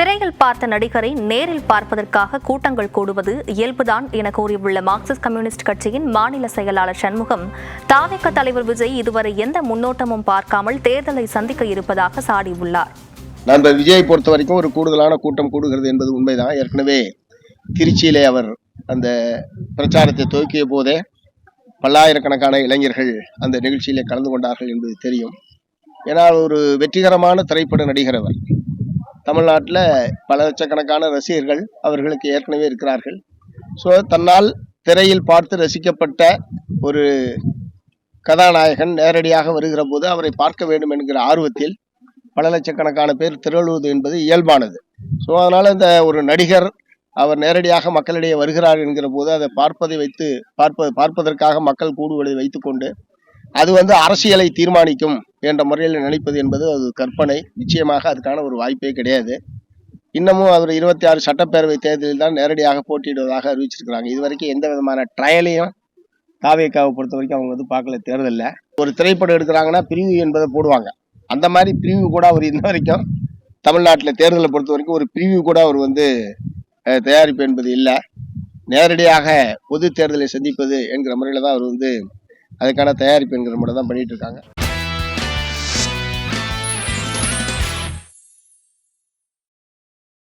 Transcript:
திரையில் பார்த்த நடிகரை நேரில் பார்ப்பதற்காக கூட்டங்கள் கூடுவது இயல்புதான் என கூறியுள்ள மார்க்சிஸ்ட் கம்யூனிஸ்ட் கட்சியின் மாநில செயலாளர் சண்முகம், தாவேக தலைவர் விஜய் இதுவரை எந்த முன்னோட்டமும் பார்க்காமல் தேர்தலை சந்திக்க இருப்பதாக சாடியுள்ளார். நண்பர் விஜயை பொறுத்த வரைக்கும் ஒரு கூடுதலான கூட்டம் கூடுகிறது என்பது உண்மைதான். ஏற்கனவே திருச்சியிலே அவர் அந்த பிரச்சாரத்தை துவக்கிய போதே பல்லாயிரக்கணக்கான இளைஞர்கள் அந்த நிகழ்ச்சியிலே கலந்து கொண்டார்கள் என்பது தெரியும். ஏனால் ஒரு வெற்றிகரமான திரைப்பட நடிகர் அவர். தமிழ்நாட்டில் பல லட்சக்கணக்கான ரசிகர்கள் அவர்களுக்கு ஏற்கனவே இருக்கிறார்கள். ஸோ தன்னால் திரையில் பார்த்து ரசிக்கப்பட்ட ஒரு கதாநாயகன் நேரடியாக வருகிற போது அவரை பார்க்க வேண்டும் என்கிற ஆர்வத்தில் பல லட்சக்கணக்கான பேர் திரளுவது என்பது இயல்பானது. ஸோ அதனால் இந்த ஒரு நடிகர் அவர் நேரடியாக மக்களிடையே வருகிறார் என்கிற போது அதை பார்ப்பதற்காக மக்கள் கூடுவதை வைத்துக்கொண்டு அது அரசியலை தீர்மானிக்கும் என்ற முறையில் நினைப்பது என்பது அது கற்பனை. நிச்சயமாக அதுக்கான ஒரு வாய்ப்பே கிடையாது. இன்னமும் அவர் 26 சட்டப்பேரவை தேர்தலில் தான் நேரடியாக போட்டியிடுவதாக அறிவிச்சிருக்கிறாங்க. இதுவரைக்கும் எந்த விதமான ட்ரையலையும் தாவேகாவை பொறுத்த வரைக்கும் அவங்க பார்க்கல. தேர்தலில் ஒரு திரைப்படம் எடுக்கிறாங்கன்னா பிரிவு என்பதை போடுவாங்க. அந்த மாதிரி பிரிவு கூட அவர் இன்ன வரைக்கும் தமிழ்நாட்டில் தேர்தலை பொறுத்த வரைக்கும் ஒரு பிரிவு கூட அவர் தயாரிப்பு என்பது இல்லை. நேரடியாக பொது தேர்தலை சந்திப்பது என்கிற முறையில் தான் அவர் அதுக்கான தயாரிப்பு என்கிற முறை தான் பண்ணிட்டு இருக்காங்க.